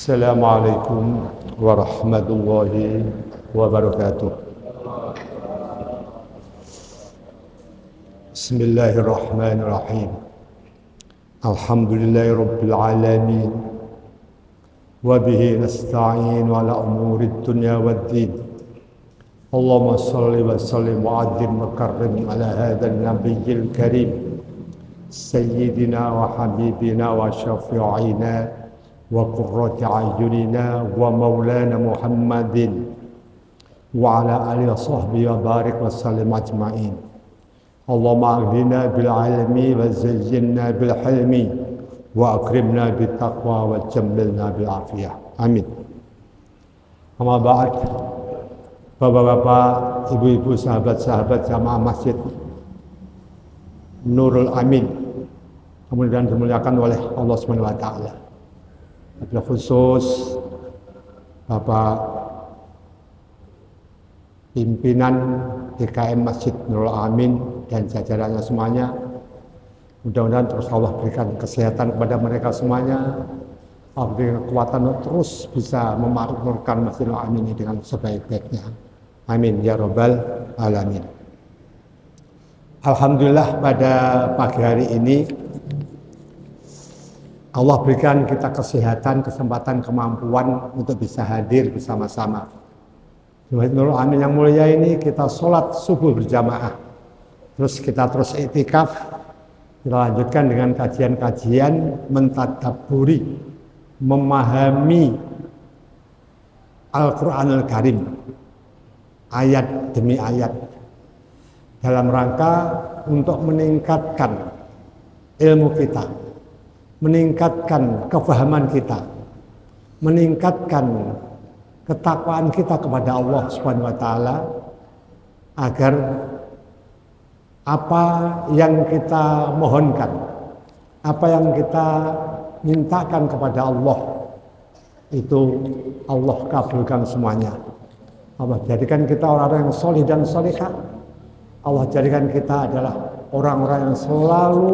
Assalamualaikum warahmatullahi wabarakatuh. Bismillahirrahmanirrahim. Alhamdulillahi rabbil alamin. Wa bihi nasta'in ala umurid dunya waddin. Allahumma salli wa sallim wa azzim wa karrim ala hadzal nabiyyil karim. Sayyidina wa habibina wa syafi'ina wa qurrati a'yunina wa maulana Muhammadin wa ala alihi wa sahbihi wa barik wa sallim ajma'in. Allahumma aghnina bil ilmi wa zayyinna bil hilmi wa akrimna bit taqwa wa jammilna bil afiyah. Amin. Amma ba'd. Bapak-bapak, ibu-ibu, sahabat-sahabat jamaah Masjid Nurul Amin, kemudian dimuliakan oleh Allah Subhanahu wa taala. Wabil khusus Bapak pimpinan DKM Masjid Nurul Amin dan jajarannya semuanya, mudah-mudahan terus Allah berikan kesehatan kepada mereka semuanya, Allah berikan kekuatan untuk terus bisa memakmurkan Masjid Nurul Amin ini dengan sebaik-baiknya. Amin ya rabbal alamin. Alhamdulillah pada pagi hari ini Allah berikan kita kesehatan, kesempatan, kemampuan untuk bisa hadir bersama-sama. Di Masjid Nurul Amin yang mulia ini kita sholat subuh berjamaah. Terus kita terus i'tikaf. Kita lanjutkan dengan kajian-kajian, mentadabburi, memahami Al-Quranul Karim. Ayat demi ayat. Dalam rangka untuk meningkatkan ilmu kita, meningkatkan kefahaman kita, meningkatkan ketakwaan kita kepada Allah Subhanahu wa taala, agar apa yang kita mohonkan, apa yang kita mintakan kepada Allah itu Allah kabulkan semuanya. Allah jadikan kita orang-orang yang solih dan solihah. Allah jadikan kita adalah orang-orang yang selalu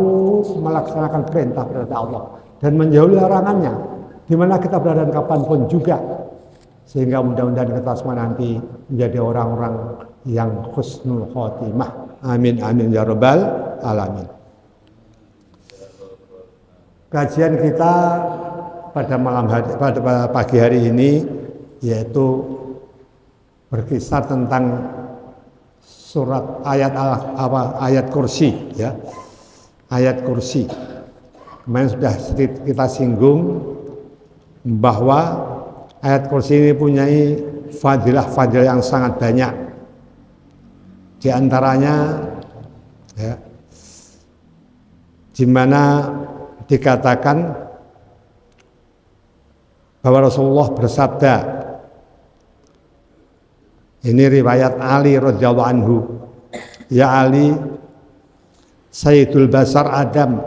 melaksanakan perintah Allah dan menjauhi larangannya, di mana kita berada dan kapanpun juga, sehingga mudah-mudahan kita semua nanti menjadi orang-orang yang husnul khotimah. Amin amin ya rabbal alamin. Kajian kita pada pagi hari ini yaitu berkisar tentang surat ayat kursi, ya, ayat kursi. Kemarin sudah kita singgung bahwa ayat kursi ini punyai fadilah yang sangat banyak. Di antaranya, ya, di mana dikatakan bahwa Rasulullah bersabda. Ini riwayat Ali radhiyallahu anhu. Ya Ali, Sayyidul Basar Adam,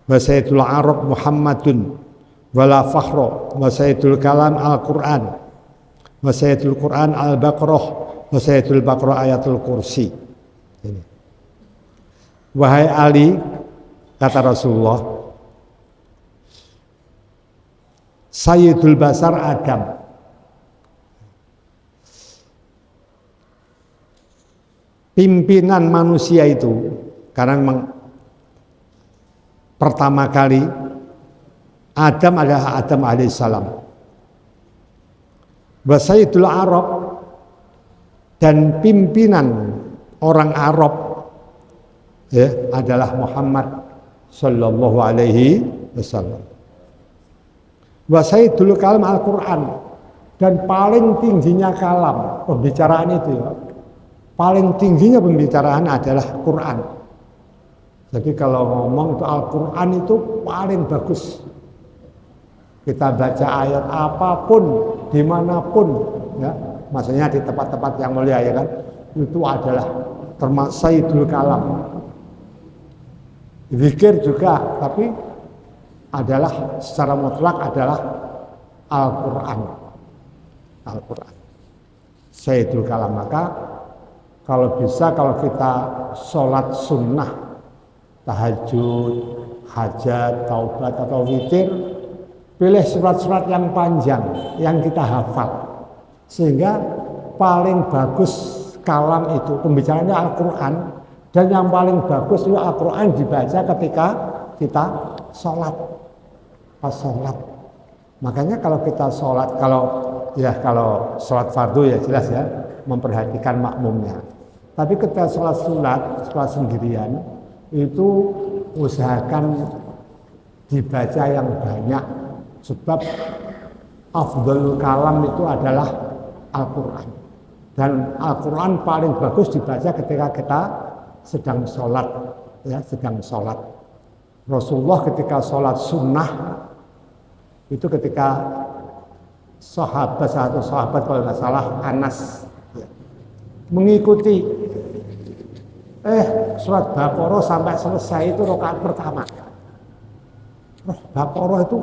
wa Sayyidul Arab Muhammadun, wa la fakhra, wa Sayyidul Kalam Al-Quran, wa Sayyidul Quran Al-Baqarah, wa Sayyidul Baqarah Ayatul Kursi. Ini. Wahai Ali, kata Rasulullah, Sayyidul Basar Adam, pimpinan manusia itu, karena memang pertama kali Adam adalah Adam alaihissalam. Wa Sayyidul Arab, dan pimpinan orang Arab, ya, adalah Muhammad sallallahu alaihi wasallam. Wa Sayyidul Kalam Al-Quran, dan paling tingginya kalam, pembicaraan itu, ya, paling tingginya pembicaraan adalah Quran. Jadi kalau ngomong itu Al-Quran itu paling bagus. Kita baca ayat apapun, dimanapun, ya, maksudnya di tempat-tempat yang mulia, ya kan, itu adalah termasuk Sayyidul Kalam. Zikir juga, tapi adalah secara mutlak adalah Al-Quran. Al-Quran, Sayyidul Kalam. Maka kalau bisa, kalau kita sholat sunnah, tahajud, hajat, taubat atau witir, pilih surat-surat yang panjang yang kita hafal, sehingga paling bagus kalam itu pembicaraannya Al-Quran, dan yang paling bagus itu Al-Quran dibaca ketika kita sholat, pas sholat. Makanya kalau kita sholat, kalau sholat fardu ya jelas ya memperhatikan makmumnya. Tapi ketika sholat sendirian itu usahakan dibaca yang banyak, sebab afdhalul kalam itu adalah Al-Quran, dan Al-Quran paling bagus dibaca ketika kita sedang sholat, ya sedang sholat. Rasulullah ketika sholat sunnah itu ketika satu sahabat kalau nggak salah Anas ya, mengikuti surat Baqarah sampai selesai itu rakaat pertama. Baqarah itu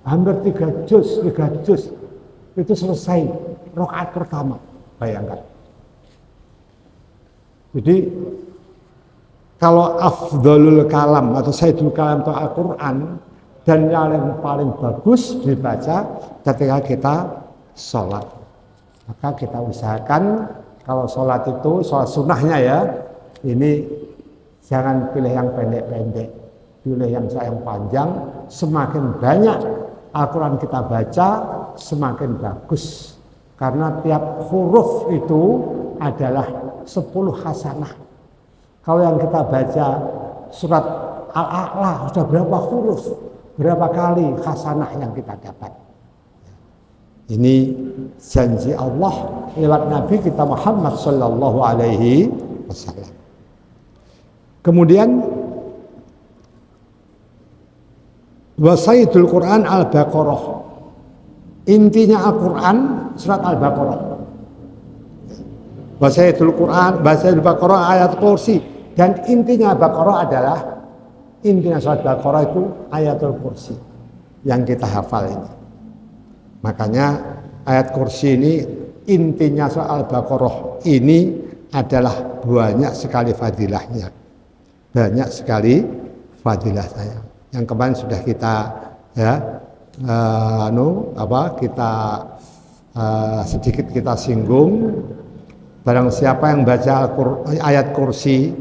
hampir 3 juz itu selesai rakaat pertama, bayangkan. Jadi kalau afdhalul kalam atau sayyidul kalam atau Al-Quran, dan yang paling bagus dibaca ketika kita sholat, maka kita usahakan kalau sholat itu, sholat sunnahnya ya, ini jangan pilih yang pendek-pendek, pilih yang panjang. Semakin banyak Al-Quran kita baca, semakin bagus. Karena tiap huruf itu adalah 10 hasanah. Kalau yang kita baca surat Al-A'la, sudah berapa huruf, berapa kali hasanah yang kita dapat. Ini janji Allah lewat Nabi kita Muhammad Sallallahu Alaihi Wasallam. Kemudian wasaidul Quran Al-Baqarah, intinya Al-Quran surat Al-Baqarah. Wasaidul Quran, wasaidul Baqarah ayat kursi, dan intinya Baqarah adalah, intinya surat Baqarah itu ayatul kursi yang kita hafal ini. Makanya ayat kursi ini intinya soal Al-Baqarah ini adalah banyak sekali fadilahnya. Banyak sekali fadilah saya. Yang kemarin sudah kita sedikit kita singgung. Barang siapa yang baca ayat kursi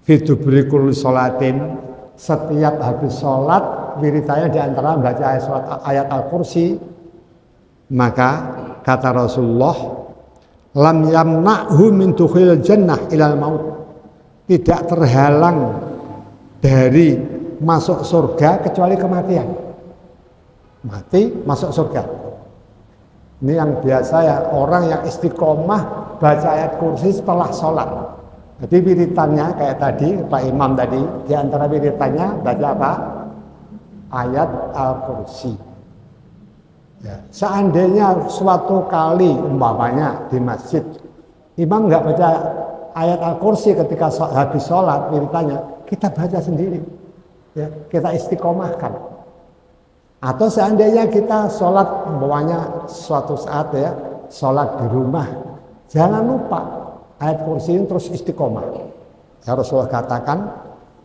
fidubri kulli sholatin, setiap habis sholat wiridanya diantara membaca ayat Al-Kursi, maka kata Rasulullah, lam yamna'hu min dukhil jannah ilal maut, tidak terhalang dari masuk surga kecuali kematian. Mati masuk surga. Ini yang biasa ya, orang yang istiqomah baca ayat kursi setelah sholat. Jadi wiritannya kayak tadi Pak Imam tadi, di antara wiritannya baca apa? Ayat Al-Kursi. Ya, seandainya suatu kali umpamanya di masjid imam nggak baca ayat Al-Kursi ketika habis sholat, wiritannya kita baca sendiri, ya, kita istiqomahkan. Atau seandainya kita sholat umpamanya suatu saat ya, sholat di rumah, jangan lupa ayat kursi ini terus istiqomah. Ya, Rasulullah katakan,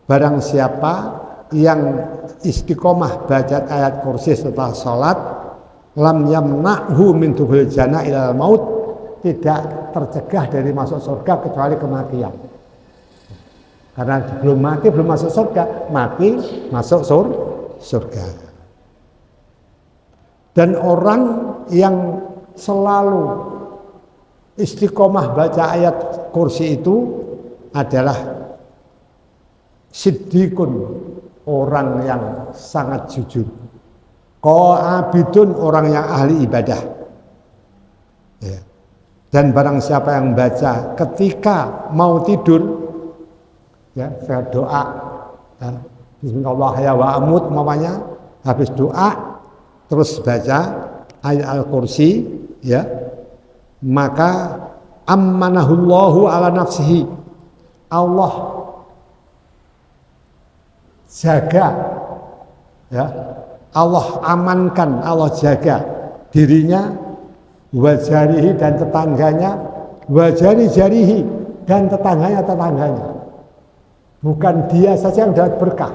barang siapa yang istiqomah baca ayat kursi setelah sholat, lam yamna'hu min dukhul jannah ilal maut, tidak tercegah dari masuk surga kecuali kematian. Karena belum mati, belum masuk surga, mati masuk surga. Dan orang yang selalu istiqomah baca ayat kursi itu adalah siddiqun, orang yang sangat jujur. Qaabidun, orang yang ahli ibadah. Ya. Dan barang siapa yang baca ketika mau tidur, ya, saya doa, ya, Bismillah ya wa amut, mamanya habis doa terus baca ayat Al-Kursi, ya, maka ammanahullahu ala nafsihi, Allah jaga, ya, Allah amankan, Allah jaga dirinya, wajarihi dan tetangganya, wajari jarihi dan tetangganya. Bukan dia saja yang dapat berkah,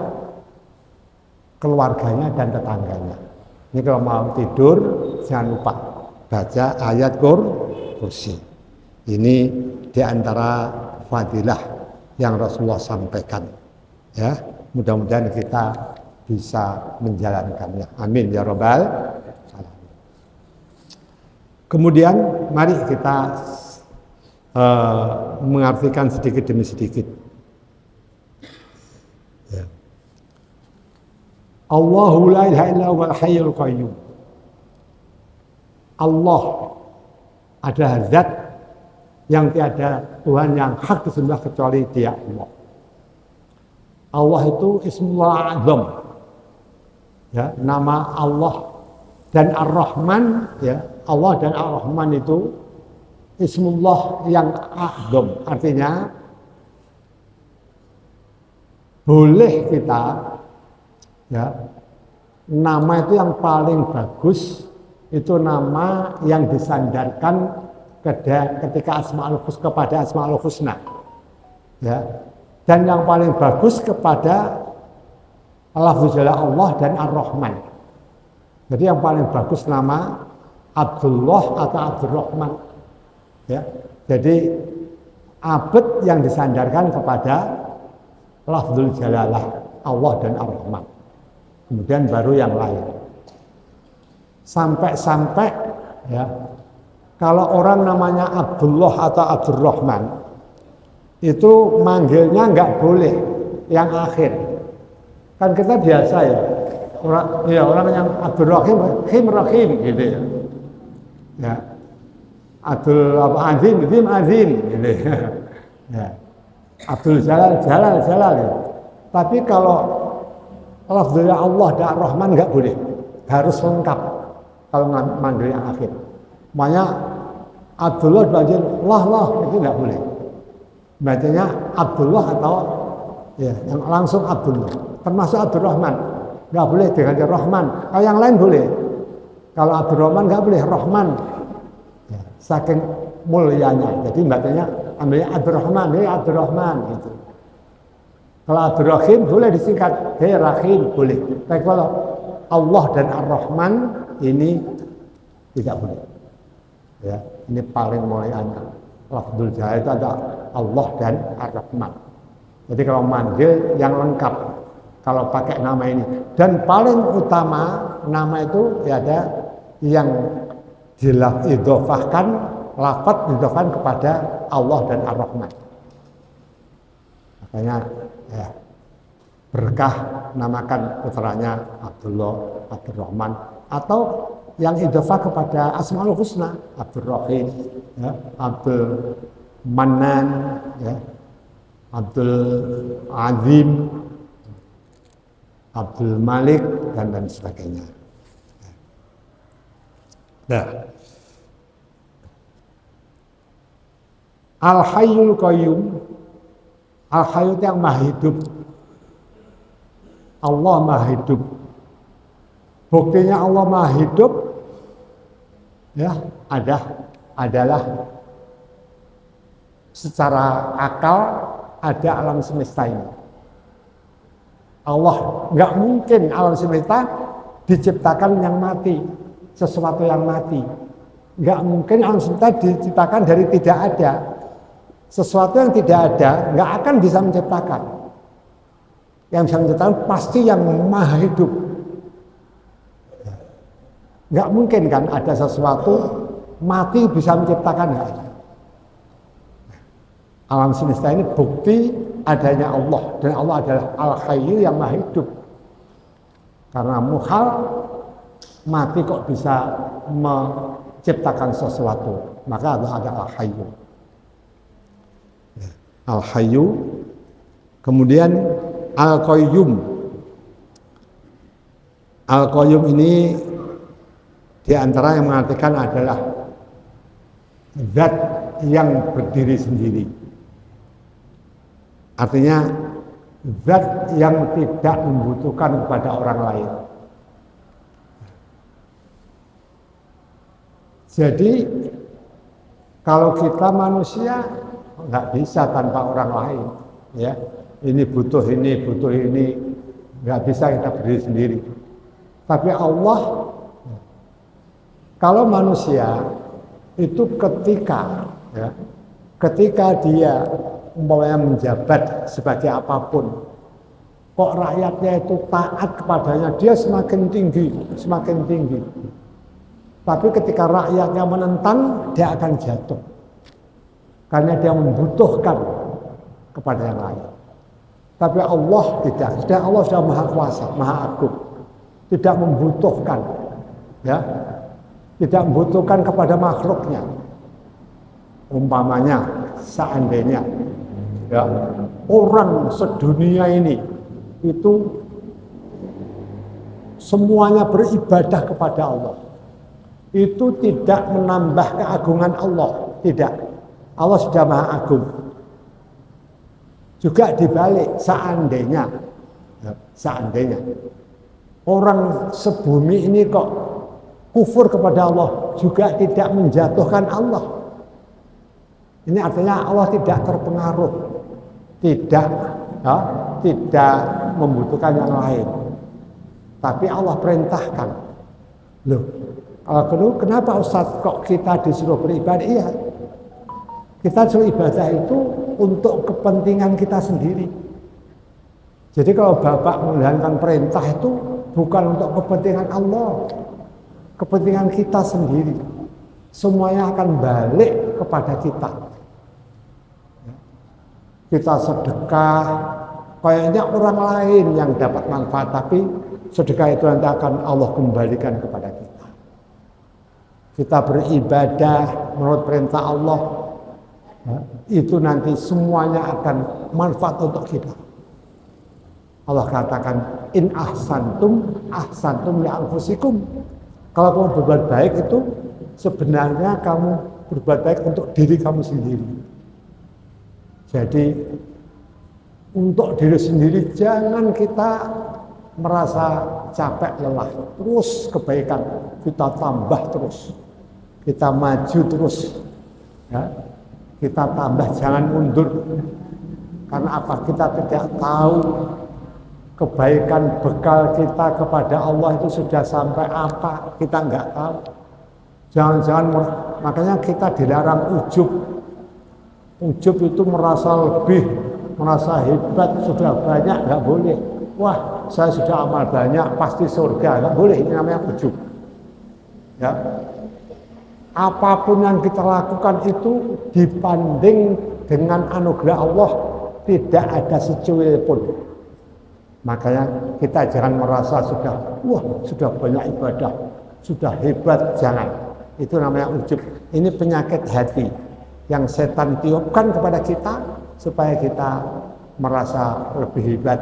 keluarganya dan tetangganya. Ini kalau mau tidur jangan lupa baca ayat kursi. Ini diantara fadilah yang Rasulullah sampaikan. Ya, mudah-mudahan kita bisa menjalankannya. Amin ya Rabbal alamin. Kemudian mari kita mengartikan sedikit demi sedikit. Ya. Allahu la ilaha illa huwal hayyul qayyum. Allah adalah zat yang tiada Tuhan yang hak disembah kecuali Dia, Allah. Allah itu Ismullah Azam. Ya, nama Allah dan Ar-Rahman, ya, Allah dan Ar-Rahman itu Ismullah yang Azam. Artinya boleh kita, ya, nama itu yang paling bagus itu nama yang disandarkan ketika kepada Asmaul Husna, ya, dan yang paling bagus kepada lafzu jalal Allah dan Ar-Rahman. Jadi yang paling bagus nama Abdullah atau Abdurrahman, ya. Jadi abad yang disandarkan kepada lafzul jalalah Allah dan Ar-Rahman. Kemudian baru yang lain. Sampai ya, kalau orang namanya Abdullah atau Abdurrahman itu manggilnya nggak boleh yang akhir. Kan kita biasa ya, orang yang Abdurrahim, Rahim gitu ya. Ya. Abdul Azim, Azim gitu ya. Ya. Abdul Jalal gitu. Tapi kalau lafzul Allah dan Rahman nggak boleh, harus lengkap kalau manggil yang akhir. Makanya Abdullah dipanggil lah itu nggak boleh. Bacanya Abdullah atau ya yang langsung Abdullah. Termasuk Abdurrahman nggak boleh diganti Rahman. Kalau yang lain boleh. Kalau Abdurrahman nggak boleh Rahman. Ya, saking mulianya. Jadi bacanya ambilnya Abdurrahman, Abdurrahman gitu. Kalau Abdurrahim boleh disingkat Rahim boleh. Tapi kalau Allah dan Ar-Rahman ini tidak boleh. Ya, ini paling mulianya. Lafzul jalal itu ada Allah dan Ar-Rahman. Jadi kalau manggil yang lengkap, kalau pakai nama ini. Dan paling utama nama itu ya ada yang idhofahkan, lafaz idhofahkan kepada Allah dan Ar-Rahman. Makanya ya, berkah namakan putranya Abdullah, Abdurrahman, atau yang idhofah kepada Asmaul Husna, Abdurrahim, ya, Abdul Manan, ya, Abdul Azim, Abdul Malik, dan lain sebagainya. Nah, Al-Hayyul Qayyum, Al-Hayyu yang maha hidup. Allah maha hidup. Buktinya Allah maha hidup, ya, adalah secara akal ada alam semesta ini. Allah nggak mungkin alam semesta diciptakan yang mati, sesuatu yang mati. Nggak mungkin alam semesta diciptakan dari tidak ada. Sesuatu yang tidak ada nggak akan bisa menciptakan. Yang bisa menciptakan pasti yang maha hidup. Nggak mungkin kan ada sesuatu mati bisa menciptakan, nggak ada. Alam semesta ini bukti adanya Allah, dan Allah adalah Al-Hayyu yang maha hidup. Karena muhal mati kok bisa menciptakan sesuatu, maka ada Al-Hayyu. Al-Hayyu, kemudian Al-Qayyum. Al-Qayyum ini di antara yang mengartikan adalah zat yang berdiri sendiri. Artinya zat yang tidak membutuhkan kepada orang lain. Jadi kalau kita manusia nggak bisa tanpa orang lain, ya. Ini butuh ini, nggak bisa kita berdiri sendiri. Tapi Allah Kalau manusia itu ketika dia umpamanya menjabat sebagai apapun, kok rakyatnya itu taat kepadanya, dia semakin tinggi, semakin tinggi. Tapi ketika rakyatnya menentang, dia akan jatuh. Karena dia membutuhkan kepada yang lain. Tapi Allah tidak. Allah sudah maha kuasa, maha agung. Tidak membutuhkan, ya, tidak membutuhkan kepada makhluknya. Umpamanya, seandainya, ya, orang sedunia ini itu semuanya beribadah kepada Allah. Itu tidak menambah keagungan Allah, tidak. Allah sudah maha agung. Juga dibalik, seandainya orang sebumi ini kok kufur kepada Allah, juga tidak menjatuhkan Allah. Ini artinya Allah tidak terpengaruh, tidak membutuhkan yang lain. Tapi Allah perintahkan. Loh, kenapa Ustaz kok kita disuruh beribadah? Iya, kita disuruh ibadah itu untuk kepentingan kita sendiri. Jadi kalau Bapak menjalankan perintah itu bukan untuk kepentingan Allah, kepentingan kita sendiri. Semuanya akan balik kepada kita. Kita sedekah, kayaknya orang lain yang dapat manfaat, tapi sedekah itu nanti akan Allah kembalikan kepada kita. Kita beribadah menurut perintah Allah, itu nanti semuanya akan manfaat untuk kita. Allah katakan, in ahsantum li anfusikum. Kalau kamu berbuat baik itu sebenarnya kamu berbuat baik untuk diri kamu sendiri. Jadi untuk diri sendiri jangan kita merasa capek lelah. Terus kebaikan kita tambah terus, kita maju terus, ya. Kita tambah, jangan mundur. Karena apa? Kita tidak tahu kebaikan bekal kita kepada Allah itu sudah sampai apa, kita nggak tahu. Jangan-jangan, makanya kita dilarang ujub. Ujub itu merasa lebih, merasa hebat, sudah banyak, nggak boleh. Wah, saya sudah amal banyak, pasti surga, nggak boleh. Ini namanya ujub. Ya. Apapun yang kita lakukan itu dibanding dengan anugerah Allah tidak ada secuil pun. Makanya kita jangan merasa sudah banyak ibadah, sudah hebat, jangan. Itu namanya ujub. Ini penyakit hati yang setan tiupkan kepada kita supaya kita merasa lebih hebat,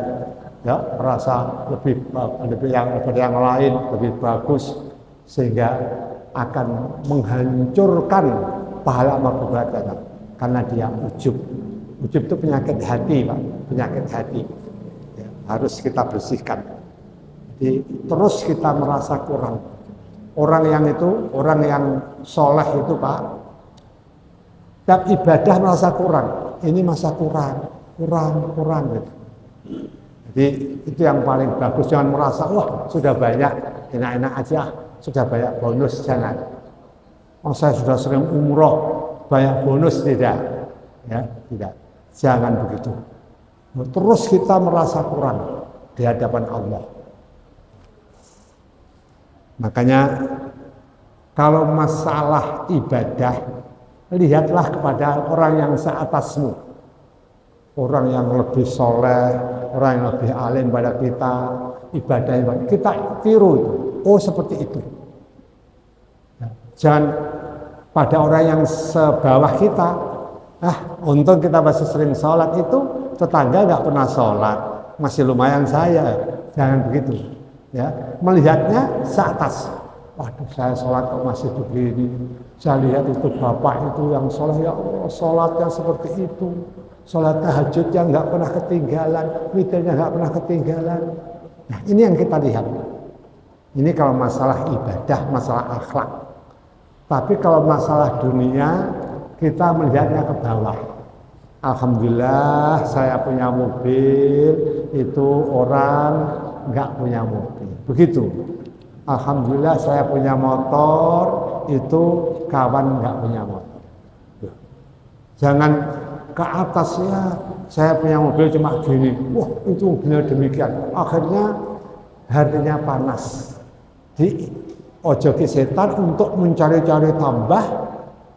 ya, merasa lebih yang lain, lebih bagus, sehingga akan menghancurkan pahala amal perbuatan karena dia ujub. Ujub itu penyakit hati, Pak, penyakit hati. Ya, harus kita bersihkan. Jadi terus kita merasa kurang. Orang yang soleh itu, Pak, tiap ibadah merasa kurang. Ini masa kurang gitu. Jadi itu yang paling bagus. Jangan merasa wah sudah banyak, enak-enak aja. Sudah banyak bonus, jangan. Oh, saya sudah sering umroh, banyak bonus, tidak. Ya, tidak. Jangan begitu. Terus kita merasa kurang di hadapan Allah. Makanya kalau masalah ibadah, lihatlah kepada orang yang seatasmu. Orang yang lebih soleh, orang yang lebih alim pada kita, ibadah kita tiru itu. Oh, seperti itu. Jangan pada orang yang sebawah kita. Untung kita masih sering sholat, itu tetangga nggak pernah sholat, masih lumayan saya. Jangan begitu. Ya, melihatnya seatas. Waduh, saya sholat kok masih begini. Saya lihat itu bapak itu yang sholat, ya Allah, sholatnya seperti itu. Sholat tahajud yang nggak pernah ketinggalan, witirnya nggak pernah ketinggalan. Nah, ini yang kita lihat. Ini kalau masalah ibadah, masalah akhlak. Tapi kalau masalah dunia, kita melihatnya ke bawah. Alhamdulillah saya punya mobil, itu orang nggak punya mobil. Begitu. Alhamdulillah saya punya motor, itu kawan nggak punya motor. Jangan ke atas ya, saya punya mobil cuma gini, wah itu mobilnya demikian. Akhirnya hatinya panas. Ojoki setan untuk mencari-cari tambah,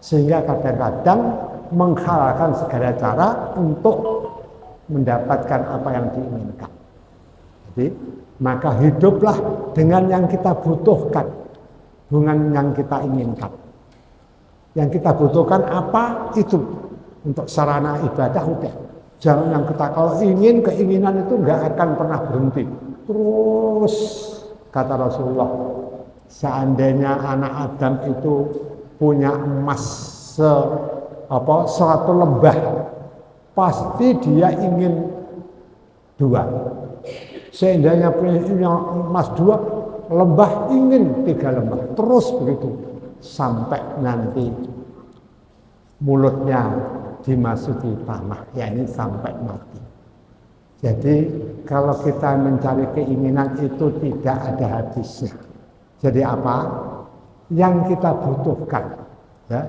sehingga kadang-kadang menghalalkan segala cara untuk mendapatkan apa yang diinginkan. Jadi, maka hiduplah dengan yang kita butuhkan, bukan yang kita inginkan. Yang kita butuhkan apa itu untuk sarana ibadah udah. Jangan yang kita kalau ingin keinginan itu nggak akan pernah berhenti. Terus kata Rasulullah, seandainya anak Adam itu punya emas 100 lembah, pasti dia ingin 2. Seandainya punya emas 2 lembah, ingin 3 lembah. Terus begitu sampai nanti mulutnya dimasuki tanah, yakni sampai mati. Jadi kalau kita mencari keinginan itu tidak ada habisnya. Jadi apa? Yang kita butuhkan, ya,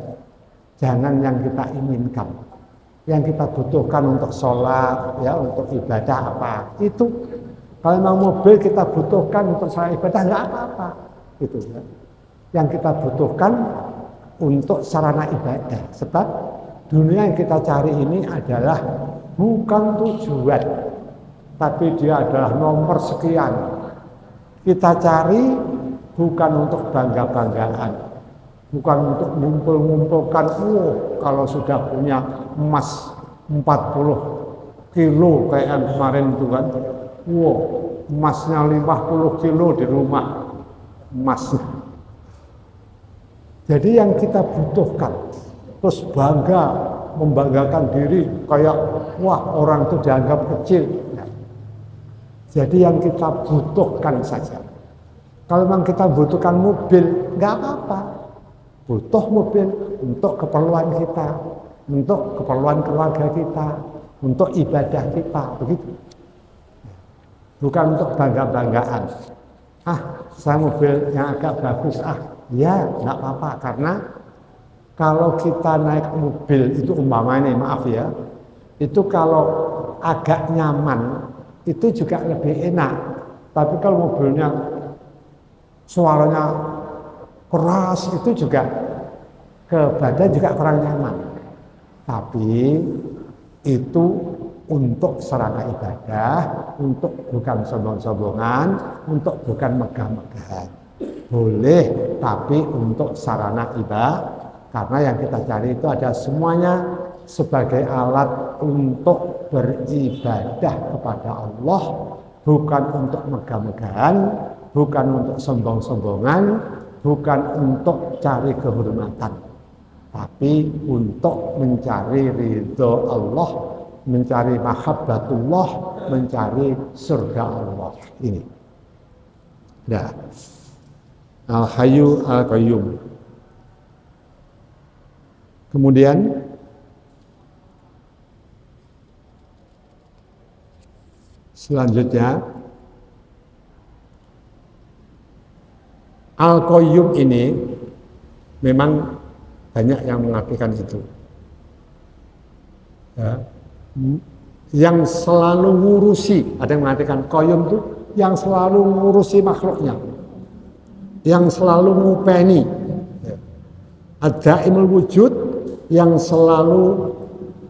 jangan yang kita inginkan. Yang kita butuhkan untuk sholat, ya, untuk ibadah apa? Itu kalau memang mobil kita butuhkan untuk sholat ibadah nggak apa-apa, gitu. Ya. Yang kita butuhkan untuk sarana ibadah. Sebab dunia yang kita cari ini adalah bukan tujuan, tapi dia adalah nomor sekian. Kita cari bukan untuk bangga-banggaan, bukan untuk ngumpul-ngumpulkan, kalau sudah punya emas 40 kilo kayak yang kemarin itu kan, emasnya 50 kilo di rumah, emas. Jadi yang kita butuhkan, terus bangga, membanggakan diri, kayak orang itu dianggap kecil. Jadi yang kita butuhkan saja. Kalau memang kita butuhkan mobil, nggak apa-apa. Butuh mobil untuk keperluan kita, untuk keperluan keluarga kita, untuk ibadah kita, begitu. Bukan untuk bangga-banggaan. Saya mobil yang agak bagus, ya nggak apa-apa. Karena kalau kita naik mobil itu umpamanya, maaf ya, itu kalau agak nyaman, itu juga lebih enak. Tapi kalau mobilnya suaranya keras, itu juga ke badan juga kurang nyaman. Tapi itu untuk sarana ibadah, untuk bukan sombong-sombongan, untuk bukan megah-megahan. Boleh, tapi untuk sarana ibadah, karena yang kita cari itu ada semuanya sebagai alat untuk beribadah kepada Allah, bukan untuk megah-megahan, bukan untuk sombong-sombongan, bukan untuk cari kehormatan, tapi untuk mencari ridho Allah, mencari mahabbatullah, mencari surga Allah. Ini. Nah, Al-Hayyu Al-Qayyum. Kemudian selanjutnya Al-Qayyum ini memang banyak yang mengartikan itu. Ya. Yang selalu ngurusi, ada yang mengatakan Qayyum itu yang selalu ngurusi makhluknya, yang selalu ngupeni. Ad-Daimul Wujud, yang selalu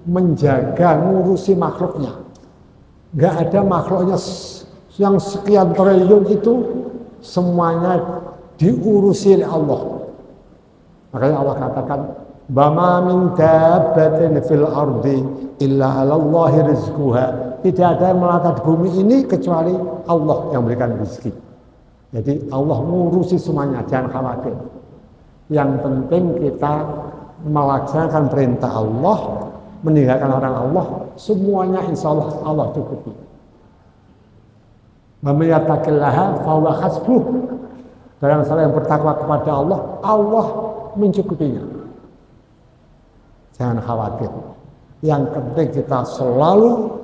menjaga, ngurusi makhluknya. Nggak ada makhluknya yang sekian triliun itu semuanya diurusi oleh Allah. Makanya Allah katakan, "Bama min dabbatin fil ardi illa 'alallahi rizquha." Tidak ada yang melata di bumi ini kecuali Allah yang memberikan rezeki. Jadi Allah mengurusi semuanya, jangan khawatir. Yang penting kita melaksanakan perintah Allah, meninggalkan orang Allah, semuanya insya Allah Allah cukupi. Man yattaqillaha fahuwa hasbuh. Barang siapa yang bertakwa kepada Allah, Allah mencukupinya. Jangan khawatir. Yang penting kita selalu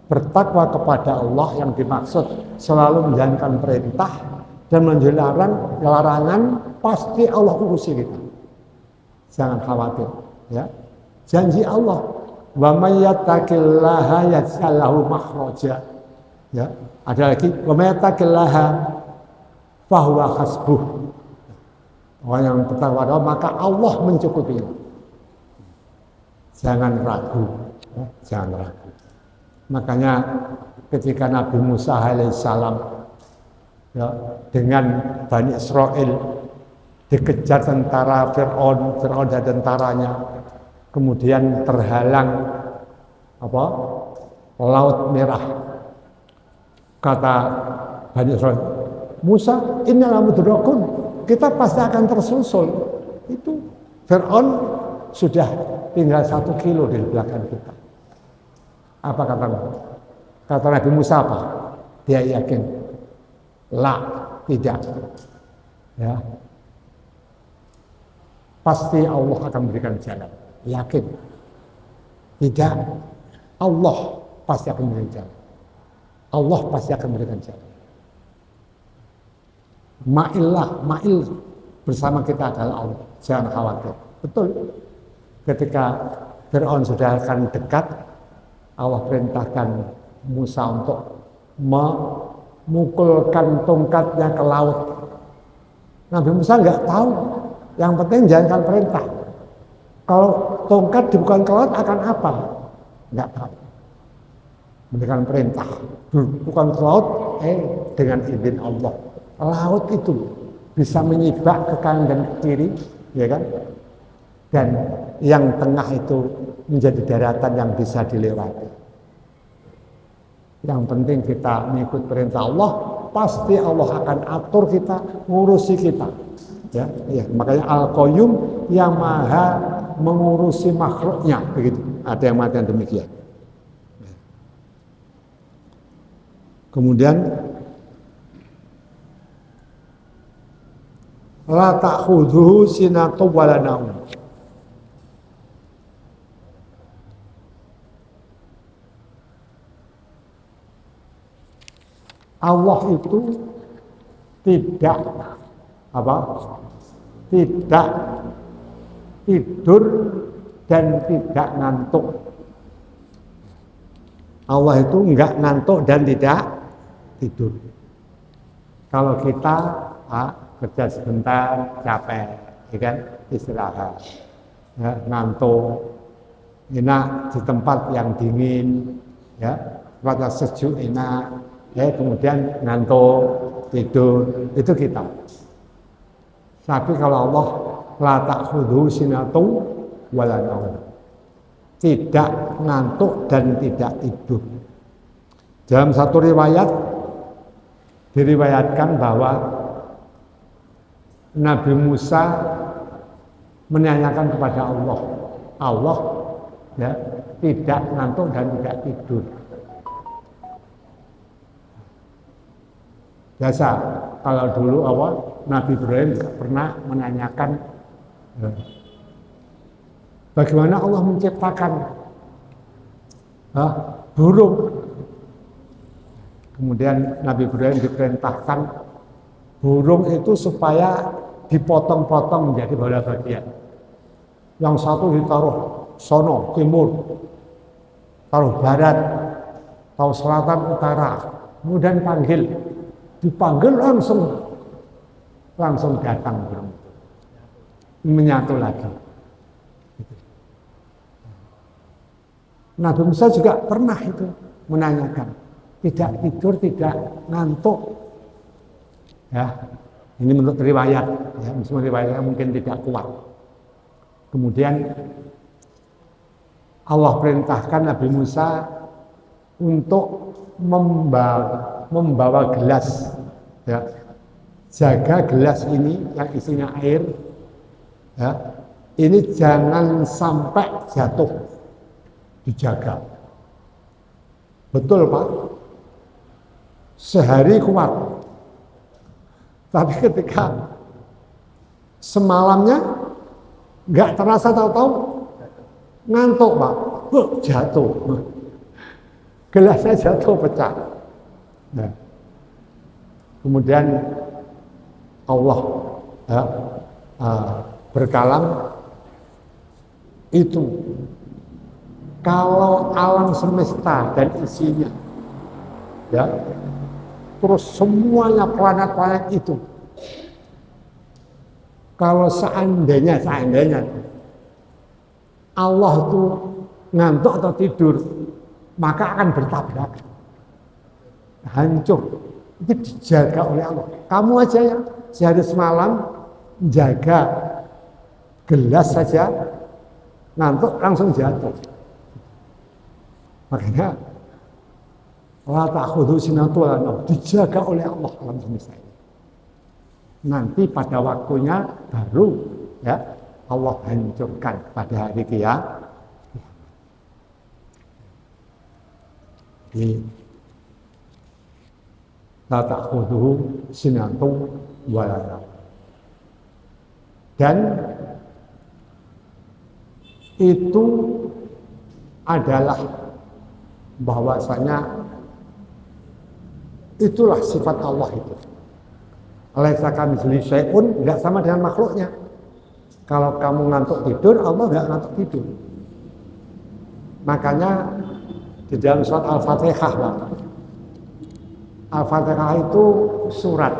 bertakwa kepada Allah, yang dimaksud selalu menjalankan perintah dan menjauhi larangan, pasti Allah urusi kita. Jangan khawatir, ya. Janji Allah, wa may yattaqillaha yaj'al lahu makhraja. Ya, ada lagi, wa may yattaqillaha fa huwa hasbuh. Orang yang bertakwa maka Allah mencukupi. Jangan ragu, ya, jangan ragu. Makanya ketika Nabi Musa alaihissalam, ya, dengan Bani Israel dikejar tentara Fir'aun dan tentaranya, kemudian terhalang Laut Merah. Kata Bani Israel, Musa, innal mudrakun, kita pasti akan tersusul. Itu Fir'aun sudah tinggal 1 kilo di belakang kita. Apa kata Nabi Musa apa? Dia yakin, tidak, ya. Pasti Allah akan memberikan jalan. Yakin, tidak, Allah pasti akan memberikan jalan. Allah pasti akan memberikan jalan. Ma'il bersama kita adalah Allah. Jangan khawatir. Betul. Ketika Fir'aun sudah akan dekat, Allah perintahkan Musa untuk memukulkan tongkatnya ke laut. Nabi Musa nggak tahu. Yang penting jalankan perintah. Kalau tongkat dibuka ke laut akan apa? Nggak tahu. Memberikan perintah. Bukan ke laut, dengan izin Allah. Laut itu bisa menyibak ke kanan dan ke kiri, ya kan? Dan yang tengah itu menjadi daratan yang bisa dilewati. Yang penting kita mengikut perintah Allah, pasti Allah akan atur kita, ngurusi kita. Ya, makanya Al-Qayyum yang maha mengurusi makhluknya, begitu. Ada yang mengatakan demikian. Kemudian la ta'khudhuhu sinatun wa la naum. Allah itu tidak tidur dan tidak ngantuk. Allah itu enggak ngantuk dan tidak tidur. Kalau kita kerja sebentar capek, ya kan, istirahat, ya, ngantuk, enak di tempat yang dingin, ya, tempat sejuk enak. Kemudian ngantuk, tidur, itu kita. Tapi kalau Allah la ta'khudhu sinatun wa la naum, tidak ngantuk dan tidak tidur. Dalam satu riwayat diriwayatkan bahwa Nabi Musa menanyakan kepada Allah, ya, tidak ngantuk dan tidak tidur. Biasa kalau dulu Nabi Ibrahim pernah menanyakan bagaimana Allah menciptakan burung. Kemudian Nabi Ibrahim diperintahkan burung itu supaya dipotong-potong menjadi beberapa bagian. Yang satu ditaruh sono timur, taruh barat, taruh selatan utara. Kemudian dipanggil langsung datang burung itu, menyatu lagi. Nabi Musa juga pernah itu menanyakan, tidak tidur, tidak ngantuk. Ya, ini menurut riwayat, ya, meskipun riwayatnya mungkin tidak kuat. Kemudian Allah perintahkan Nabi Musa untuk membawa gelas, ya, jaga gelas ini yang isinya air, ya, ini jangan sampai jatuh, dijaga. Betul Pak, sehari kuat, tapi ketika semalamnya nggak terasa, tahu-tahu ngantuk Pak, jatuh, gelasnya jatuh pecah. Nah, kemudian Allah berkalam itu kalau alam semesta dan isinya, ya, terus semuanya planet-planet itu, kalau seandainya Allah tuh ngantuk atau tidur, maka akan bertabrakan, hancur. Itu dijaga oleh Allah. Kamu aja ya sehari semalam jaga gelas saja, ngantuk langsung jatuh. Makanya la ta'khudhu sinatun wa la nawm, dijaga oleh Allah alam semesta ini. Nanti pada waktunya baru ya Allah hancurkan pada hari kiamat. La ta'khudhu sinatun wa la nawm. Dan itu adalah bahwasanya itulah sifat Allah itu. Laisa kamitslihi syai'un, enggak sama dengan makhluknya. Kalau kamu ngantuk tidur, Allah enggak ngantuk tidur. Makanya di dalam surat Al-Fatihah, Al-Fatihah itu surat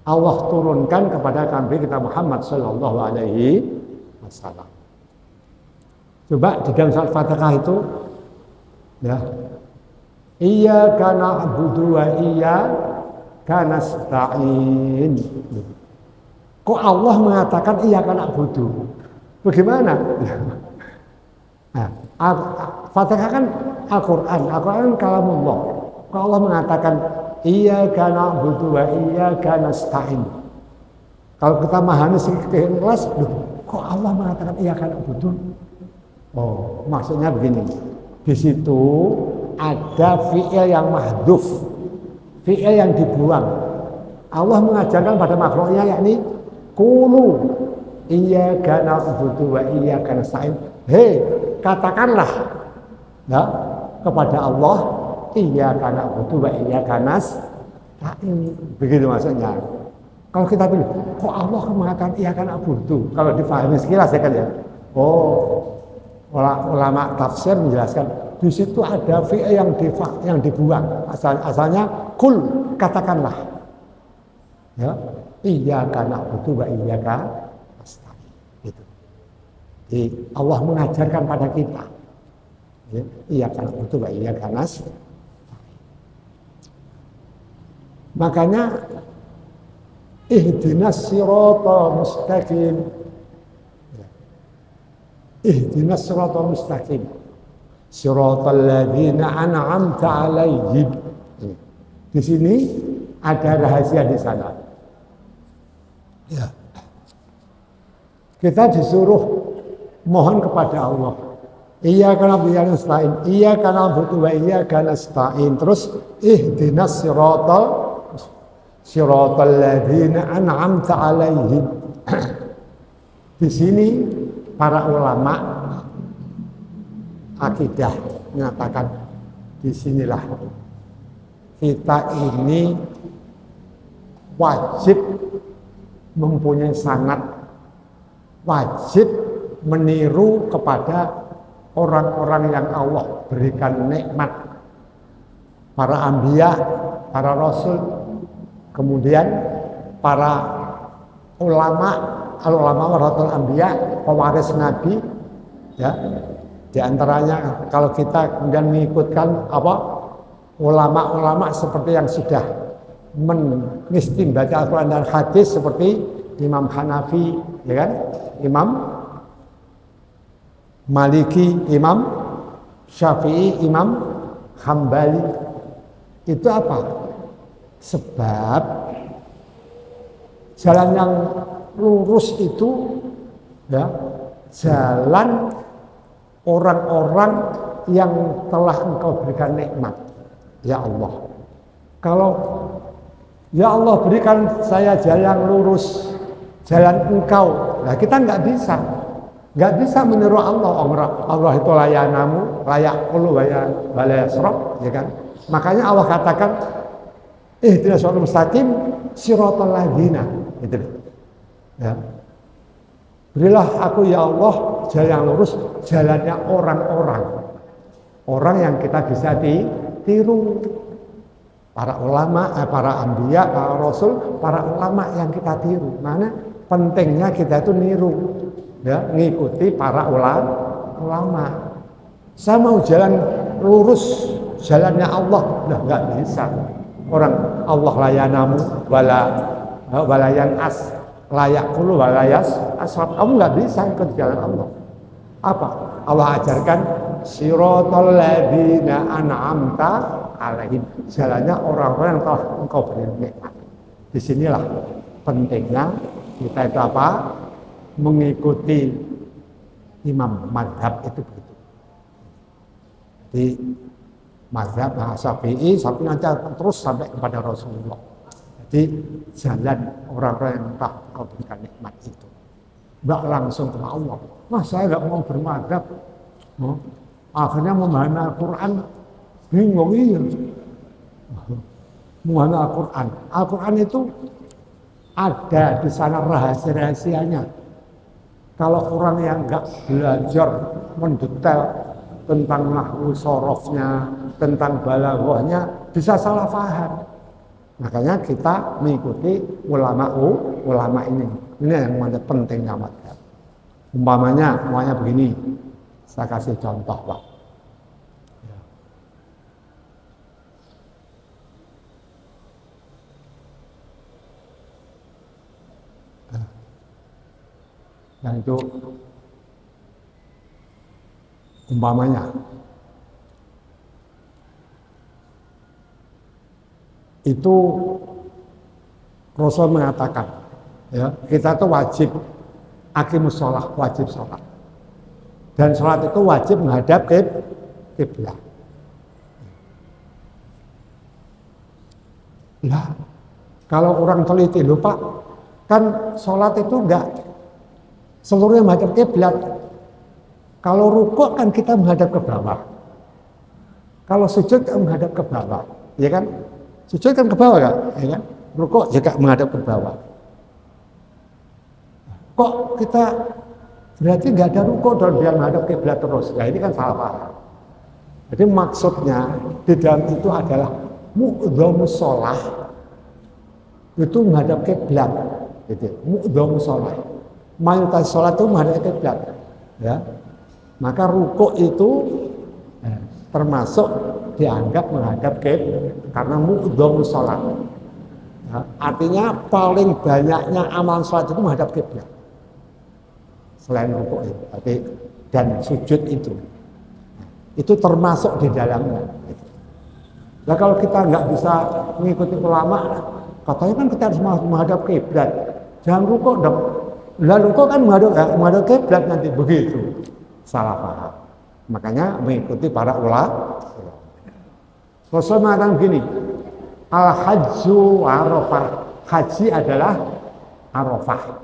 Allah turunkan kepada Nabi kita Muhammad sallallahu alaihi wasallam. Coba di dalam surat Al-Fatihah itu ya, iyyaka na'budu wa iyyaka nasta'in. Kok Allah mengatakan iyyaka na'budu? Bagaimana? Nah, Fatihah kan Al-Quran, Al-Quran kalamullah. Kok Allah mengatakan iyyaka na'budu wa iyyaka nasta'in? Kalau kita memahami sedikit ikhlas, kok Allah mengatakan iyyaka na'budu? Oh, maksudnya begini. Di situ ada fi'il yang mahdhuf, fi'il yang dibuang. Allah mengajarkan pada makhluknya yakni qulu iyyaka na'budu wa iyyaka nasta'in. Hei, katakanlah ya kepada Allah iyyaka na'budu wa iyyaka nasta'in. Begitu maksudnya. Kalau kita pilih, kok Allah mengatakan iyyaka na'budu? Kalau difahami sekilas ya kan ya. Oh, ulama tafsir menjelaskan di situ ada fi'il yang dibuang. Asalnya kul, katakanlah. Ya, iyyaka na'budu wa iyyaka nasta'in. Itu. Jadi Allah mengajarkan pada kita. Ya, iyyaka na'budu wa iyyaka nasta'in. Makanya ihdinas siratal mustaqim. Ihdinas siratal mustaqim. Siratal ladzina an'amta 'alaihim. Di sini ada rahasia di sana. Ya. Kita disuruh mohon kepada Allah. Iyyaka na'budu wa iyyaka nasta'in. Iyyaka na'budu wa iyyaka nasta'in. Terus ihdinas siratal ladzina an'amta 'alaihim. Di sini para ulama akidah mengatakan disinilah kita ini wajib mempunyai sanad, wajib meniru kepada orang-orang yang Allah berikan nikmat, para anbiya, para rasul, kemudian para ulama, al-ulama warathul anbiya, pewaris nabi, ya. Di antaranya kalau kita kemudian mengikutkan ulama-ulama seperti yang sudah mengistimbaca Al-Quran dan hadis seperti Imam Hanafi, ya kan? Imam Maliki, Imam Syafi'i, Imam Hambali. Itu apa? Sebab jalan yang lurus itu ya jalan orang-orang yang telah Engkau berikan nikmat, ya Allah. Kalau ya Allah berikan saya jalan yang lurus, jalan Engkau, nah kita nggak bisa meniru Allah. Allah itu layanamu, layak kulu, layak serok, ya kan? Makanya Allah katakan, ihdinas siratal mustaqim siratal ladzina, gitu. Ya. Berilah aku ya Allah jalan yang lurus, jalannya orang-orang. Orang yang kita bisa tiru. Para ulama, para anbiya, para rasul, para ulama yang kita tiru. Mana pentingnya kita itu niru, ya, ngikuti para ulama. Saya mau jalan lurus, jalannya Allah, nggak bisa. Orang Allah layanamu walayan as layak kulu walayas asraf. Kamu nggak bisa ikut jalan Allah. Apa? Allah ajarkan siratal ladzina an'amta alaihim, jalannya orang-orang yang telah engkau beri nikmat. Disinilah pentingnya kita itu apa? Mengikuti imam mazhab itu begitu. Di mazhab Syafi'i nanti akan terus sampai kepada Rasulullah. Jadi jalan orang-orang yang telah engkau berikan nikmat itu. Enggak langsung ke Allah. Wah, saya enggak mau bermadhab. Akhirnya memahami Al-Quran bingung. Iya. Memahami Al-Quran. Al-Quran itu ada di sana rahasia-rahasianya. Kalau orang yang enggak belajar mendetail tentang nahwu sorofnya, tentang balaghahnya, bisa salah paham. Makanya kita mengikuti ulama ini. Ini yang pentingnya madhab. Umpamanya begini, saya kasih contoh, Pak. Yang itu umpamanya itu Rasul mengatakan, ya, kita tuh wajib aqimus shalah, wajib sholat. Dan sholat itu wajib menghadap kiblat. Nah, kalau orang teliti lupa, kan sholat itu enggak seluruhnya menghadap kiblat. Kalau rukuk kan kita menghadap ke bawah. Kalau sujud kan menghadap ke bawah, ya kan? Sujud kan ke bawah kan, ya kan? Rukuk juga menghadap ke bawah. Kok kita berarti nggak ada rukuk dan dia menghadap kiblat terus? Nah, ini kan salah paham. Jadi maksudnya di dalam itu adalah mu'dhamus shalah itu menghadap kiblat, gitu. Mu'dhamus shalah, mayoritas sholat itu menghadap kiblat, ya. Maka rukuk itu termasuk dianggap menghadap kiblat karena mu'dhamus shalah. Ya, artinya paling banyaknya amal sholat itu menghadap kiblat. Selain rukuk itu, dan sujud itu termasuk di dalamnya. Nah, kalau kita nggak bisa mengikuti ulama, katanya kan kita harus menghadap kiblat. Jangan rukuk dong. Lalu rukuk kan menghadap kiblat nanti, begitu. Salah paham. Makanya mengikuti para ulama. Rasul mengatakan begini, al-hajju arafah. Haji adalah arafah.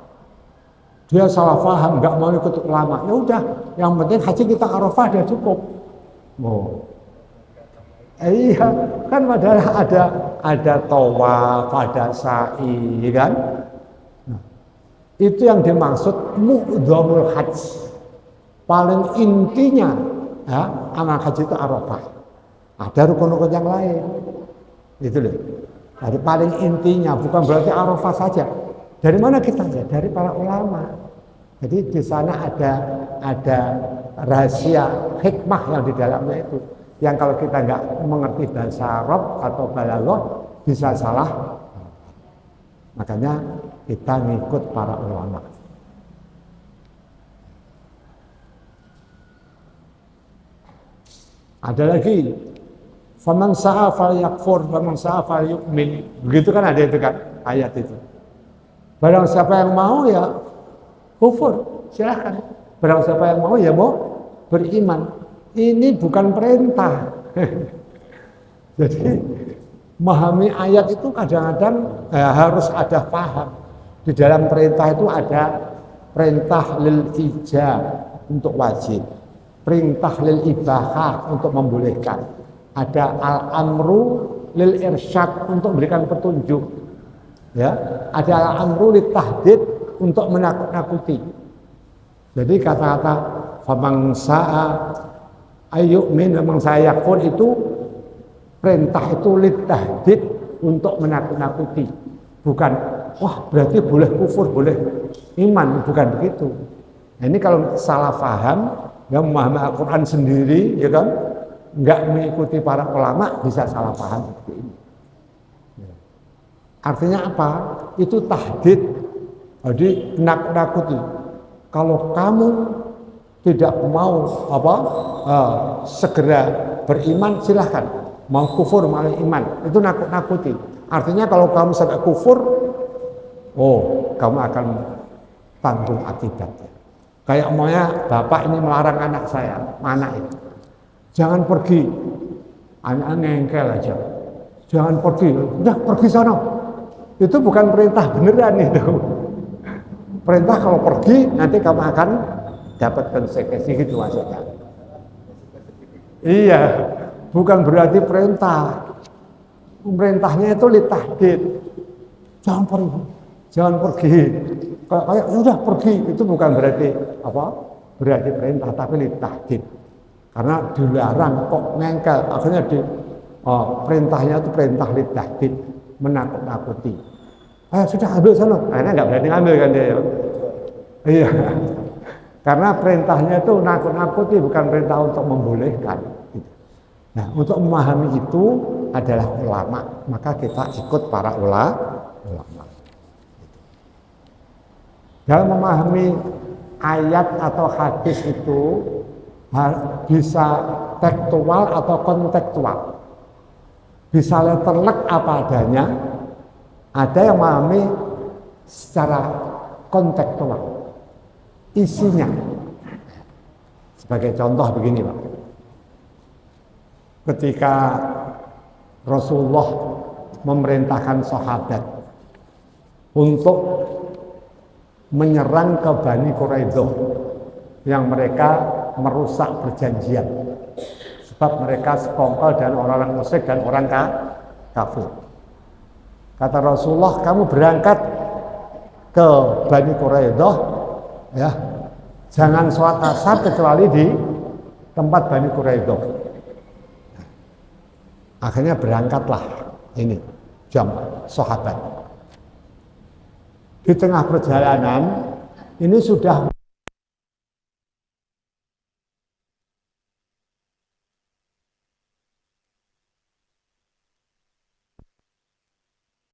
Dia salah paham, nggak mau ikut ulama. Ya udah, yang penting haji kita arafah dia cukup. Oh, iya, kan padahal ada tawaf, ada sa'i, kan? Nah, itu yang dimaksud mu'dhamul hajj. Paling intinya, ya, amal haji itu arafah. Ada rukun-rukun yang lain, itu loh. Jadi paling intinya bukan berarti arafah saja. Dari mana kita aja? Dari para ulama. Jadi di sana ada rahasia hikmah yang di dalamnya itu. Yang kalau kita nggak mengerti bahasa Arab atau balaghah bisa salah. Makanya kita ngikut para ulama. Ada lagi, faman sa'a falyakfur, faman sa'a falyu'min. Begitu kan ada itu kan ayat itu. Barang siapa yang mau ya kufur, silahkan. Barang siapa yang mau ya mau beriman. Ini bukan perintah. Jadi memahami ayat itu kadang-kadang harus ada paham. Di dalam perintah itu ada perintah lil ijab untuk wajib, perintah lil ibahah untuk membolehkan, ada al-amru lil irsyad untuk memberikan petunjuk. Ya, ada al-amru lit tahdid untuk menakut-nakuti. Jadi kata-kata famang sa'a ayyu'min famang sa'a yakfur itu perintah itu litahdid untuk menakut-nakuti. Bukan wah berarti boleh kufur, boleh iman, bukan begitu. Nah, ini kalau salah paham, yang memahami Al-Quran sendiri, ya kan, nggak mengikuti para ulama bisa salah paham seperti ini. Artinya apa? Itu tahdid. Jadi nakut-nakuti. Kalau kamu tidak mau segera beriman, silahkan. Mau kufur malah iman, itu nakut-nakuti. Artinya kalau kamu sampai kufur, kamu akan tanggung akibatnya. Kayak maunya bapak ini melarang anak saya, anak itu, jangan pergi, anak ngengkel aja, jangan pergi, udah pergi sana. Itu bukan perintah beneran itu. Perintah kalau pergi nanti kamu akan dapat konsekuensi gitu maksudnya. Iya, bukan berarti perintah. Perintahnya itu litahdid. Jangan pergi, jangan pergi. Kayak udah pergi, itu bukan berarti berarti perintah, tapi litahdid. Karena dilarang kok ngengkel, akhirnya perintahnya itu perintah litahdid, menakut-nakuti. Sudah ambil sana, akhirnya nggak berani ambil kan dia. Iya, karena perintahnya itu nakut-nakuti, bukan perintah untuk membolehkan. Nah, untuk memahami itu adalah ulama, maka kita ikut para ulama. Dalam memahami ayat atau hadis itu bisa tekstual atau kontekstual, bisa letterlek apa adanya. Ada yang memahami secara kontekstual, isinya. Sebagai contoh begini, Pak. Ketika Rasulullah memerintahkan sahabat untuk menyerang ke Bani Quraidah yang mereka merusak perjanjian, sebab mereka sekongkol dan orang-orang musyrik dan orang kafir. Kata Rasulullah, kamu berangkat ke Bani Quraidah, ya, jangan sholat asar kecuali di tempat Bani Quraidah. Akhirnya berangkatlah ini jam sahabat. Di tengah perjalanan ini sudah